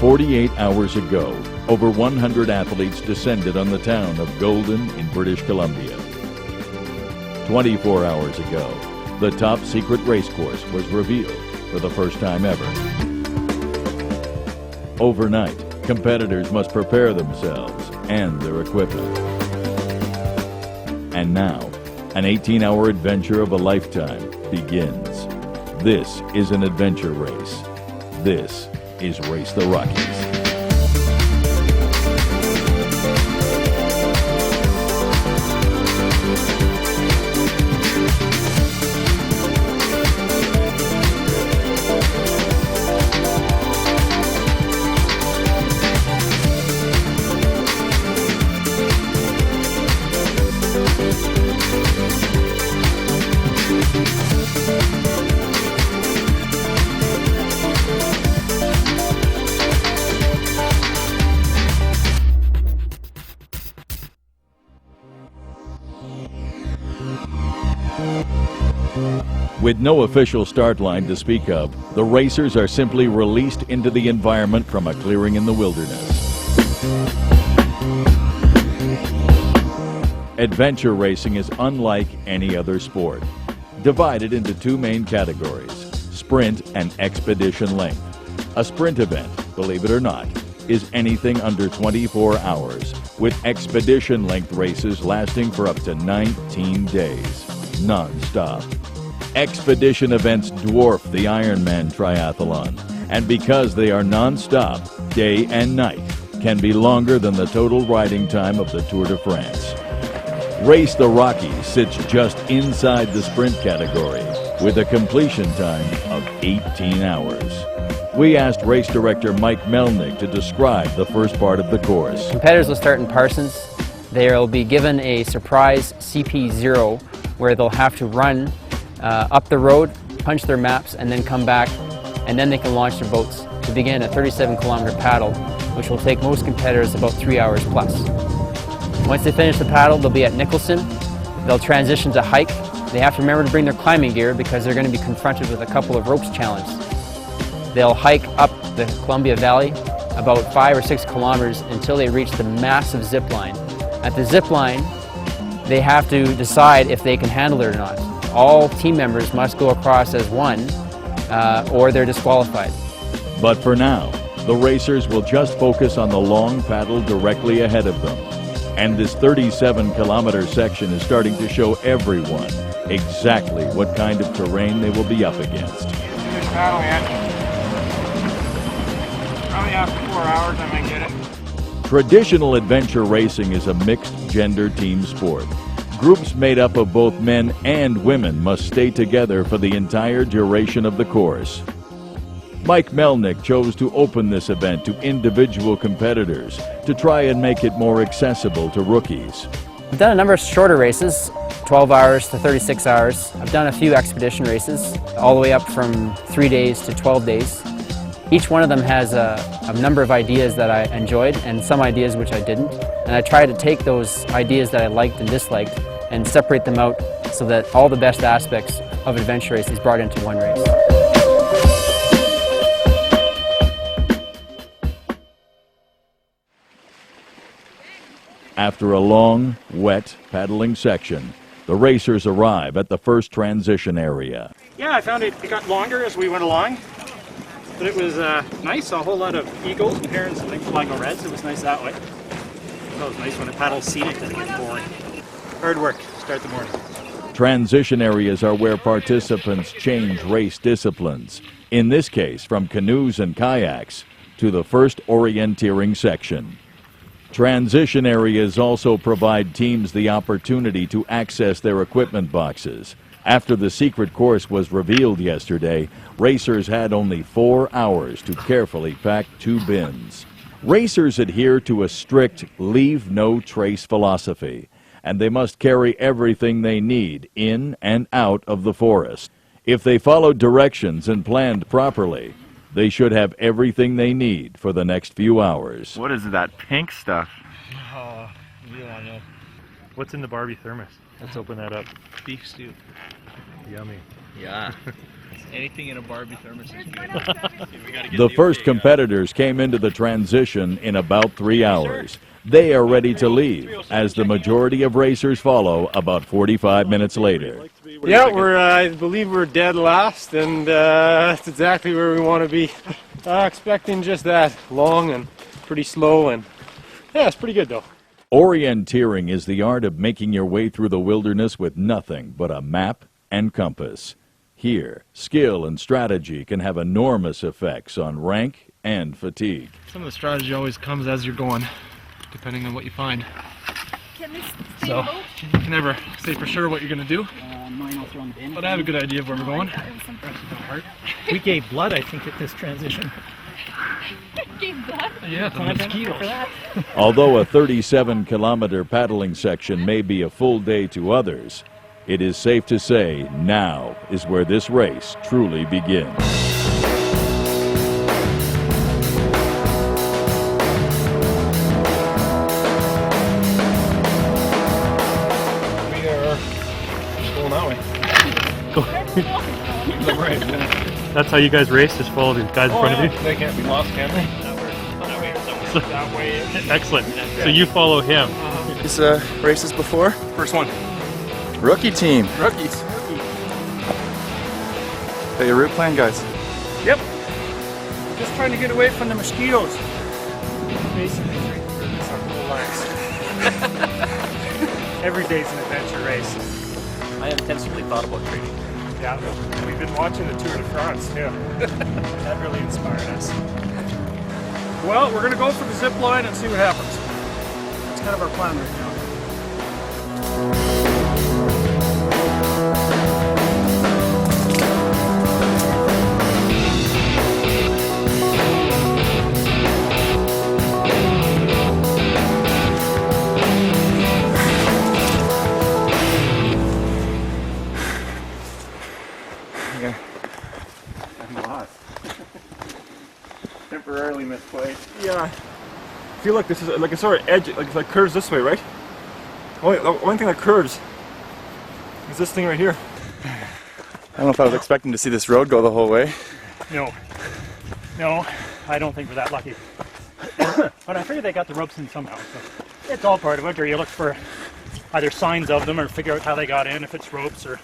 48 hours ago, over 100 athletes descended on the town of Golden in British Columbia. 24 hours ago, the top secret race course was revealed for the first time ever. Overnight, competitors must prepare themselves and their equipment. And now, an 18-hour adventure of a lifetime begins. This is an adventure race. This is Race the Rockies. With no official start line to speak of, the racers are simply released into the environment from a clearing in the wilderness. Adventure racing is unlike any other sport, divided into two main categories, sprint and expedition length. A sprint event, believe it or not, is anything under 24 hours, with expedition length races lasting for up to 19 days, non-stop. Expedition events dwarf the Ironman triathlon, and because they are non-stop, day and night, can be longer than the total riding time of the Tour de France. Race the Rockies sits just inside the sprint category, with a completion time of 18 hours. We asked race director Mike Melnick to describe the first part of the course. Competitors will start in Parsons. They'll be given a surprise CP0 where they'll have to run up the road, punch their maps, and then come back, and then they can launch their boats to begin a 37-kilometer paddle, which will take most competitors about 3 hours plus. Once they finish the paddle, they'll be at Nicholson. They'll transition to hike. They have to remember to bring their climbing gear because they're going to be confronted with a couple of ropes challenge. They'll hike up the Columbia Valley about 5 or 6 kilometers until they reach the massive zip line. At the zip line, they have to decide if they can handle it or not. All team members must go across as one, or they're disqualified. But for now, the racers will just focus on the long paddle directly ahead of them. And this 37-kilometer section is starting to show everyone exactly what kind of terrain they will be up against. This paddle yet? Probably after 4 hours I might get it. Traditional adventure racing is a mixed-gender team sport. Groups made up of both men and women must stay together for the entire duration of the course. Mike Melnick chose to open this event to individual competitors to try and make it more accessible to rookies. I've done a number of shorter races, 12 hours to 36 hours. I've done a few expedition races, all the way up from 3 days to 12 days. Each one of them has a number of ideas that I enjoyed and some ideas which I didn't. And I try to take those ideas that I liked and disliked and separate them out so that all the best aspects of adventure race is brought into one race. After a long, wet paddling section, the racers arrive at the first transition area. Yeah, I found it got longer as we went along, but it was nice. A whole lot of eagles and herons and things flying over reds. It was nice that way. It was nice when the paddle's scenic, doesn't get boring. Hard work, start the morning. Transition areas are where participants change race disciplines, in this case from canoes and kayaks to the first orienteering section. Transition areas also provide teams the opportunity to access their equipment boxes. After the secret course was revealed yesterday, racers had only 4 hours to carefully pack 2 bins. Racers adhere to a strict leave no trace philosophy, and they must carry everything they need in and out of the forest. If they followed directions and planned properly, they should have everything they need for the next few hours. What is that pink stuff? Oh, you don't know. What's in the Barbie thermos? Let's open that up. Beef stew. Yummy. Yeah. Anything in a Barbie thermos is good. The first competitors came into the transition in about 3 hours. They are ready to leave, as the majority of racers follow about 45 minutes later. Yeah, I believe we're dead last, and that's exactly where we want to be. Expecting just that, long and pretty slow, and yeah, it's pretty good though. Orienteering is the art of making your way through the wilderness with nothing but a map and compass. Here, skill and strategy can have enormous effects on rank and fatigue. Some of the strategy always comes as you're going, depending on what you find. So, you can never say for sure what you're going to do, but I have a good idea of where we're going. We gave blood, I think, at this transition. Yeah, the mosquitoes. Although a 37-kilometer paddling section may be a full day to others, it is safe to say now is where this race truly begins. We are going that way. Right. That's how you guys race, just follow the guys in front of you? They can't be lost, can they? That way. Excellent. So you follow him. These races before? First one. Rookie team. Rookies. Got your route plan, guys? Yep. Just trying to get away from the mosquitoes. Basically, every day's an adventure race. I intensively thought about training. Yeah, we've been watching the Tour de France too. That really inspired us. Well, we're going to go for the zip line and see what happens. That's kind of our plan right now. Temporarily misplaced. Yeah. I feel like this is like a sort of edge, like it's like curves this way, right? One thing that curves is this thing right here. I don't know if I was expecting to see this road go the whole way. No, I don't think we're that lucky. But I figure they got the ropes in somehow. So it's all part of it, or you look for either signs of them or figure out how they got in, if it's ropes, or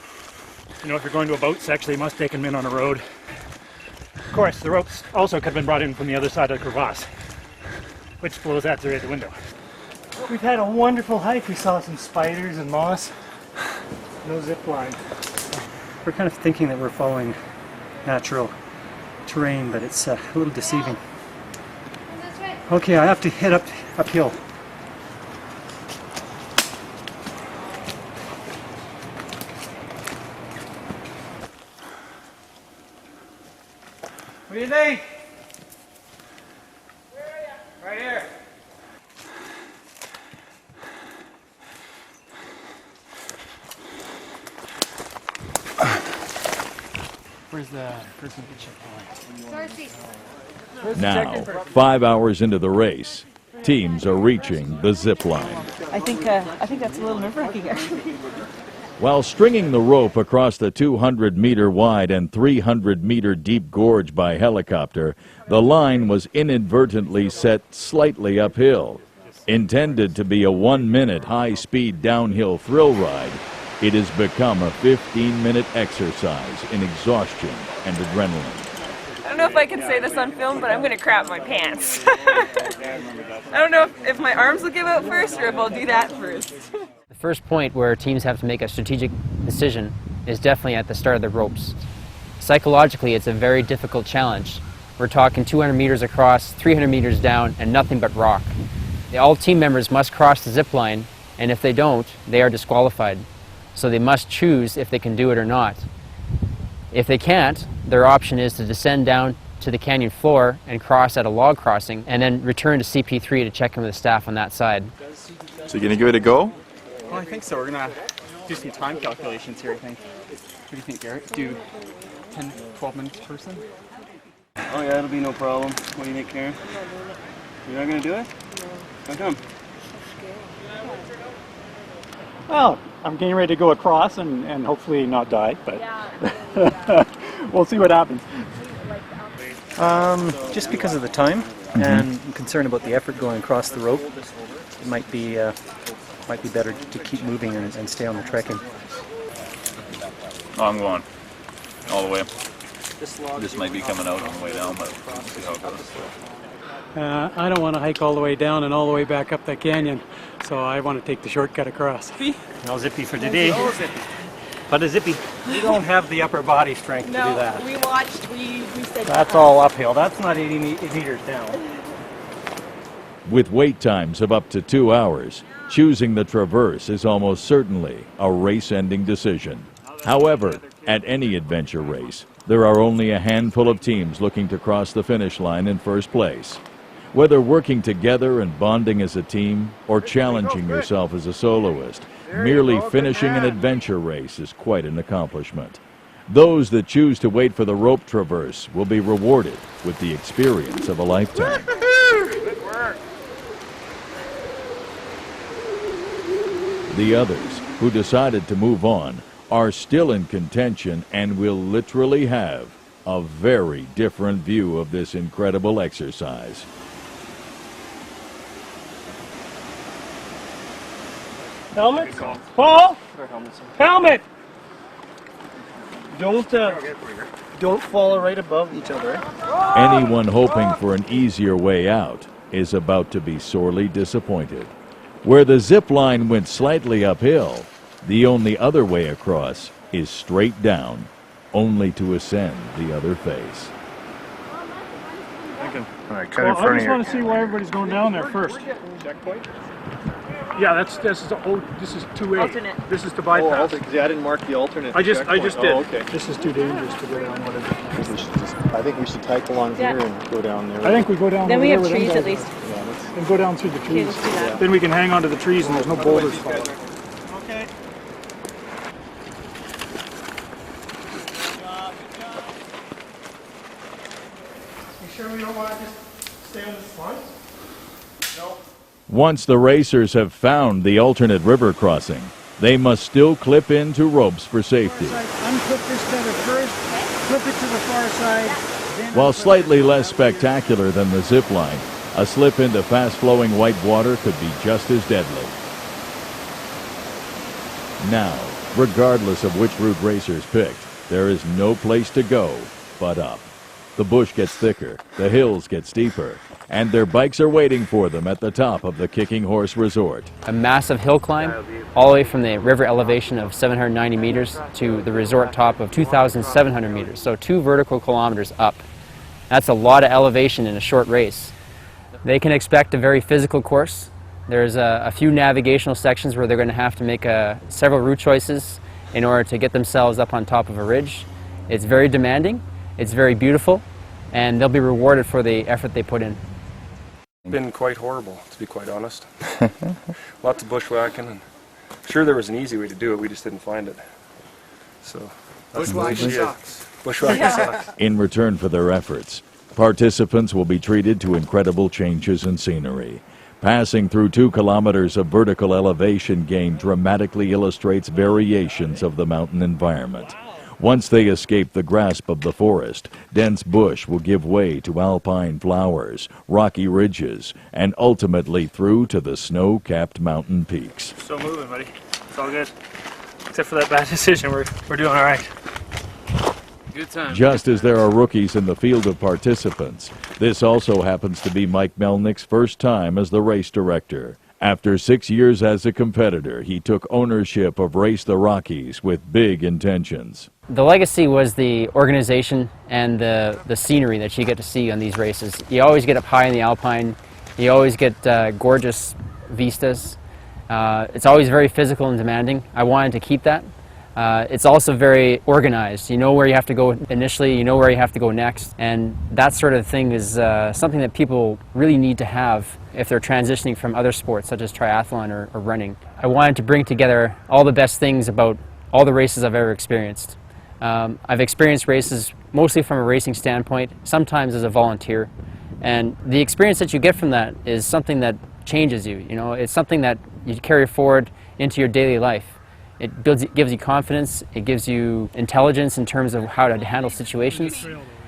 you know, if you're going to a boat section, you must take them in on a road. Of course, the ropes also could have been brought in from the other side of the crevasse, which blows out through the window. We've had a wonderful hike. We saw some spiders and moss. No zip line. We're kind of thinking that we're following natural terrain, but it's a little deceiving. Okay, I have to head uphill. What do you think? Where are you? Right here. Where's the person who checkpoint? Now, 5 hours into the race, teams are reaching the zip line. I think that's a little nerve-wracking, actually. While stringing the rope across the 200-meter wide and 300-meter deep gorge by helicopter, the line was inadvertently set slightly uphill. Intended to be a 1-minute high-speed downhill thrill ride, it has become a 15-minute exercise in exhaustion and adrenaline. I don't know if I can say this on film, but I'm going to crap my pants. I don't know if my arms will give out first or if I'll do that first. The first point where teams have to make a strategic decision is definitely at the start of the ropes. Psychologically, it's a very difficult challenge. We're talking 200 meters across, 300 meters down, and nothing but rock. All team members must cross the zip line, and if they don't, they are disqualified. So they must choose if they can do it or not. If they can't, their option is to descend down to the canyon floor and cross at a log crossing, and then return to CP3 to check in with the staff on that side. So you're gonna give it a go? Well, I think so. We're going to do some time calculations here, I think. What do you think, Garrett? Do 10, 12 minutes per person? Oh yeah, it'll be no problem. What do you think, Karen? You're not going to do it? How come? Well, I'm getting ready to go across and hopefully not die, but We'll see what happens. Just because of the time, and I'm concerned about the effort going across the rope, it might be better to keep moving and stay on the trekking. I'm going all the way. This might be coming out on the way down, but we'll see how it goes. I don't want to hike all the way down and all the way back up that canyon, so I want to take the shortcut across. No zippy for today. But a zippy. We don't have the upper body strength to do that. We watched, we said That's all uphill. That's not 80 meters down. With wait times of up to 2 hours, choosing the traverse is almost certainly a race-ending decision. However, at any adventure race, there are only a handful of teams looking to cross the finish line in first place. Whether working together and bonding as a team or challenging yourself as a soloist, merely finishing an adventure race is quite an accomplishment. Those that choose to wait for the rope traverse will be rewarded with the experience of a lifetime. The others, who decided to move on, are still in contention and will literally have a very different view of this incredible exercise. Helmet? Paul? Helmet! Don't fall right above each other. Anyone hoping for an easier way out is about to be sorely disappointed. Where the zip line went slightly uphill, the only other way across is straight down, only to ascend the other face. I just want to see why everybody's going down there first. Checkpoint? Yeah, this is 2A. Alternate. This is to bypass. I didn't mark the alternate. I just did. Oh, okay. This is too dangerous to go down. I think we should hike along here and go down there. I think we go down. Then we have over there trees with at them least. guys. Yeah, and go down through the trees. let's do that. Then we can hang onto the trees and there's no boulders falling. Okay. You sure we don't want to just stay on the front? No. Once the racers have found the alternate river crossing, they must still clip into ropes for safety. Unclip this tether first, flip it to the far side. While slightly less spectacular than the zip line, a slip into fast-flowing white water could be just as deadly. Now, regardless of which route racers picked, there is no place to go but up. The bush gets thicker, the hills get steeper, and their bikes are waiting for them at the top of the Kicking Horse Resort. A massive hill climb, all the way from the river elevation of 790 meters to the resort top of 2,700 meters, so 2 vertical kilometers up. That's a lot of elevation in a short race. They can expect a very physical course. There's a few navigational sections where they're going to have to make several route choices in order to get themselves up on top of a ridge. It's very demanding, it's very beautiful, and they'll be rewarded for the effort they put in. It's been quite horrible, to be quite honest. Lots of bushwhacking, and sure there was an easy way to do it, we just didn't find it. So that's the way she is. Bushwhacking sucks. In return for their efforts, participants will be treated to incredible changes in scenery. Passing through 2 kilometers of vertical elevation gain dramatically illustrates variations of the mountain environment. Once they escape the grasp of the forest, dense bush will give way to alpine flowers, rocky ridges, and ultimately through to the snow-capped mountain peaks. Still moving, buddy. It's all good. Except for that bad decision, we're doing all right. Good time. Just as there are rookies in the field of participants, this also happens to be Mike Melnick's first time as the race director. After 6 years as a competitor, he took ownership of Race the Rockies with big intentions. The legacy was the organization and the scenery that you get to see on these races. You always get up high in the Alpine, you always get gorgeous vistas. It's always very physical and demanding. I wanted to keep that. It's also very organized. You know where you have to go initially, you know where you have to go next, and that sort of thing is something that people really need to have if they're transitioning from other sports such as triathlon or running. I wanted to bring together all the best things about all the races I've ever experienced. I've experienced races mostly from a racing standpoint, sometimes as a volunteer, and the experience that you get from that is something that changes you. You know, it's something that you carry forward into your daily life. It gives you confidence, it gives you intelligence in terms of how to handle situations.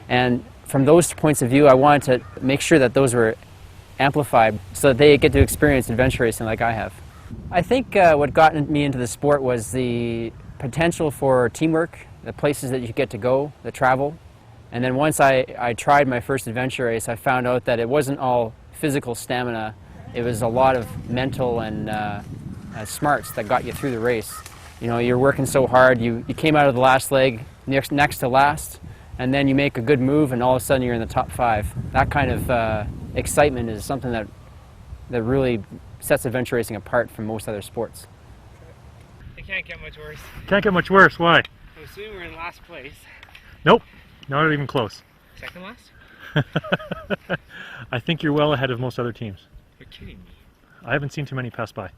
And from those points of view, I wanted to make sure that those were amplified so that they get to experience adventure racing like I have. I think what got me into the sport was the potential for teamwork, the places that you get to go, the travel. And then once I tried my first adventure race, I found out that it wasn't all physical stamina. It was a lot of mental and smarts that got you through the race. You know, you're working so hard, you came out of the last leg next to last, and then you make a good move and all of a sudden you're in the top 5. That kind of excitement is something that really sets adventure racing apart from most other sports. It can't get much worse. Can't get much worse. Why? I assume we're in last place. Nope, not even close. Second last? I think you're well ahead of most other teams. You're kidding me. I haven't seen too many pass by.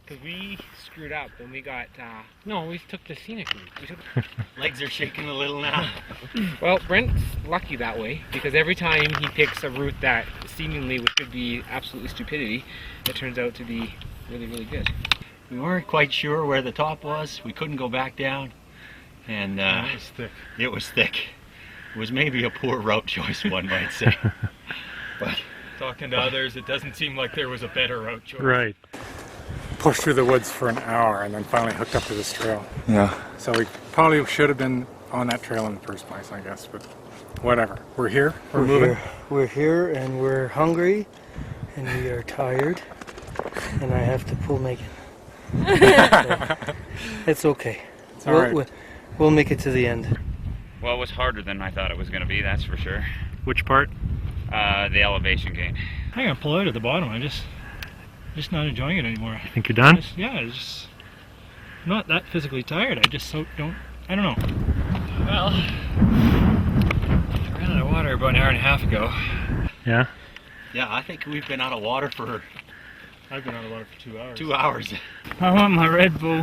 Because we screwed up when we got, no, we took the scenic route. Legs are shaking a little now. Well, Brent's lucky that way, because every time he picks a route that seemingly could be absolutely stupidity, it turns out to be really, really good. We weren't quite sure where the top was. We couldn't go back down. And it was thick. It was thick. It was maybe a poor route choice, one might say. But Talking to others, it doesn't seem like there was a better route choice. Right. Pushed through the woods for an hour and then finally hooked up to this trail. Yeah. So we probably should have been on that trail in the first place, I guess, but whatever. We're here, we're moving. We're here and we're hungry and we are tired and I have to pull Megan. So, it's okay. It's all right. We'll make it to the end. Well, it was harder than I thought it was going to be, that's for sure. Which part? The elevation gain. I'm going to pull out at the bottom. I'm just not enjoying it anymore. You think you're done? I'm not that physically tired. I don't know. Well, I ran out of water about an hour and a half ago. Yeah? yeah, I think we've been out of water for I've been out of water for 2 hours. 2 hours. I want my Red Bull.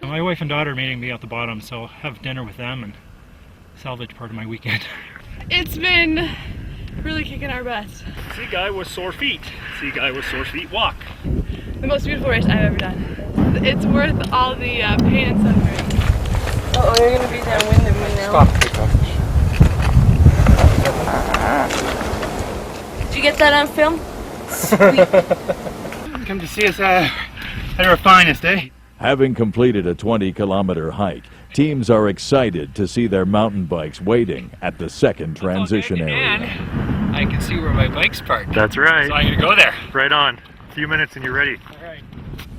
My wife and daughter are meeting me at the bottom, so I'll have dinner with them and salvage part of my weekend. It's been really kicking our butts. See guy with sore feet. See guy with sore feet walk. The most beautiful race I've ever done. It's worth all the pain and suffering. Oh, you're gonna be downwind of me now. Stop. Did you get that on film? Sweet. Come to see us at our finest, eh? Having completed a 20-kilometer hike, teams are excited to see their mountain bikes waiting at the second transition area. I can see where my bike's parked. That's right. So I'm gonna go there. Right on. A few minutes and you're ready. All right.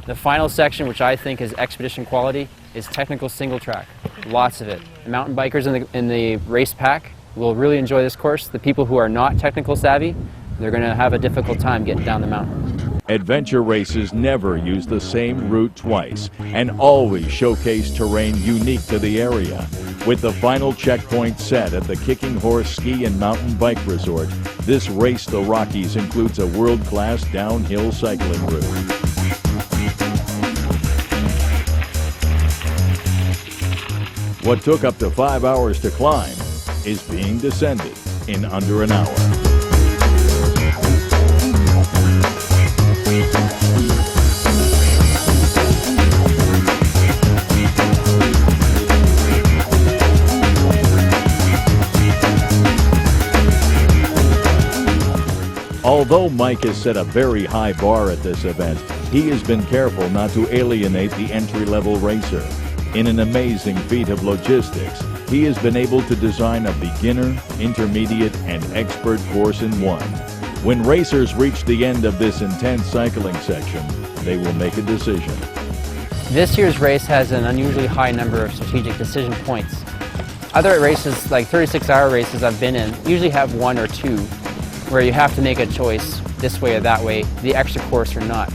The final section, which I think is expedition quality, is technical single track. Lots of it. The mountain bikers in the race pack will really enjoy this course. The people who are not technical savvy, they're going to have a difficult time getting down the mountain. Adventure races never use the same route twice and always showcase terrain unique to the area. With the final checkpoint set at the Kicking Horse Ski and Mountain Bike Resort, this Race the Rockies includes a world-class downhill cycling route. What took up to 5 hours to climb is being descended in under an hour. Although Mike has set a very high bar at this event, he has been careful not to alienate the entry-level racer. In an amazing feat of logistics, he has been able to design a beginner, intermediate, and expert course in one. When racers reach the end of this intense cycling section, they will make a decision. This year's race has an unusually high number of strategic decision points. Other races, like 36-hour races I've been in, usually have one or two where you have to make a choice this way or that way, the extra course or not.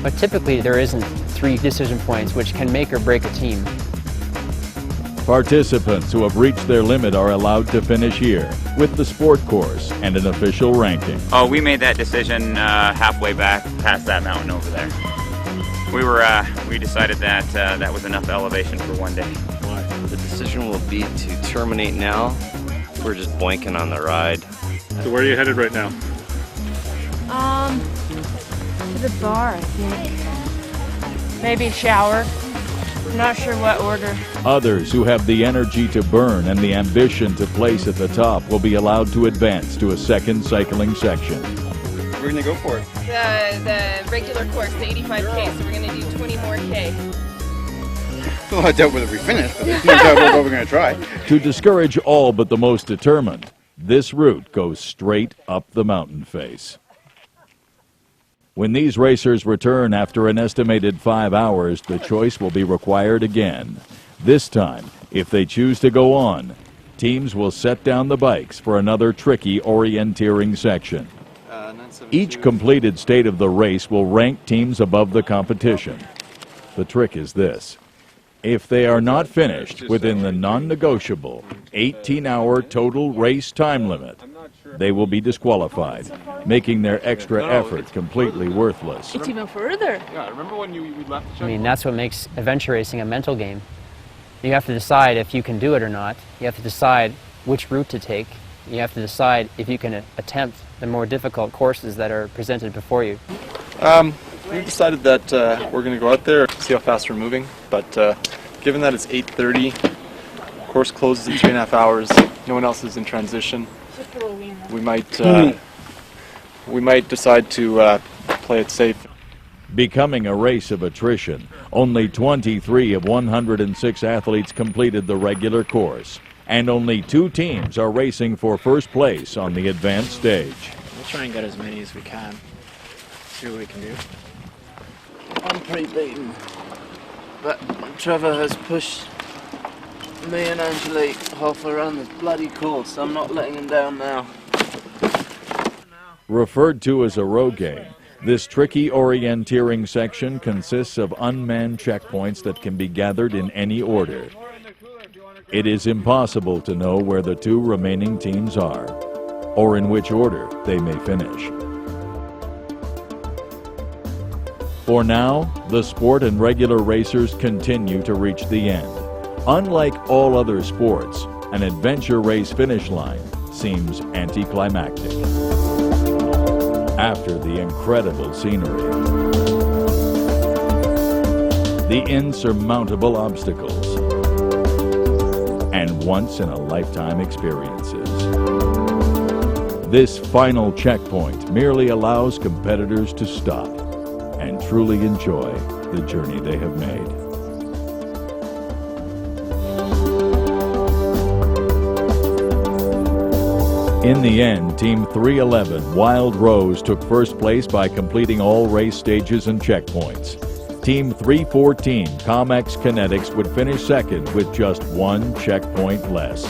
But typically there isn't 3 decision points which can make or break a team. Participants who have reached their limit are allowed to finish here with the sport course and an official ranking. Oh, we made that decision halfway back past that mountain over there. We decided that that was enough elevation for one day. Why? The decision will be to terminate now. We're just boinking on the ride. So where are you headed right now? To the bar, I think. Maybe shower. Not sure what order. Others who have the energy to burn and the ambition to place at the top will be allowed to advance to a second cycling section. We're gonna go for it. The regular course, the 85K, so we're going to do 20 more K. Well, I doubt whether we finish, but there's no doubt what we're gonna try. To discourage all but the most determined, this route goes straight up the mountain face. When these racers return after an estimated 5 hours, the choice will be required again. This time, if they choose to go on, teams will set down the bikes for another tricky orienteering section. Each completed state of the race will rank teams above the competition. The trick is this. If they are not finished within the non-negotiable 18-hour total race time limit, they will be disqualified, making their extra effort completely worthless. It's even further. Yeah, remember when we left the I mean, that's what makes adventure racing a mental game. You have to decide if you can do it or not. You have to decide which route to take. You have to decide if you can attempt the more difficult courses that are presented before you. We've decided that we're going to go out there, see how fast we're moving, but given that it's 8:30, course closes in 3.5 hours, no one else is in transition, we might decide to play it safe. Becoming a race of attrition, only 23 of 106 athletes completed the regular course, and only 2 teams are racing for first place on the advanced stage. We'll try and get as many as we can, see what we can do. I'm pretty beaten, but Trevor has pushed me and Angelique half around the bloody course. I'm not letting him down now. Referred to as a road game, this tricky orienteering section consists of unmanned checkpoints that can be gathered in any order. It is impossible to know where the 2 remaining teams are, or in which order they may finish. For now, the sport and regular racers continue to reach the end. Unlike all other sports, an adventure race finish line seems anticlimactic. After the incredible scenery, the insurmountable obstacles, and once-in-a-lifetime experiences, this final checkpoint merely allows competitors to stop and truly enjoy the journey they have made. In the end, Team 311 Wild Rose took first place by completing all race stages and checkpoints. Team 314 Comex Kinetics would finish second with just 1 checkpoint less.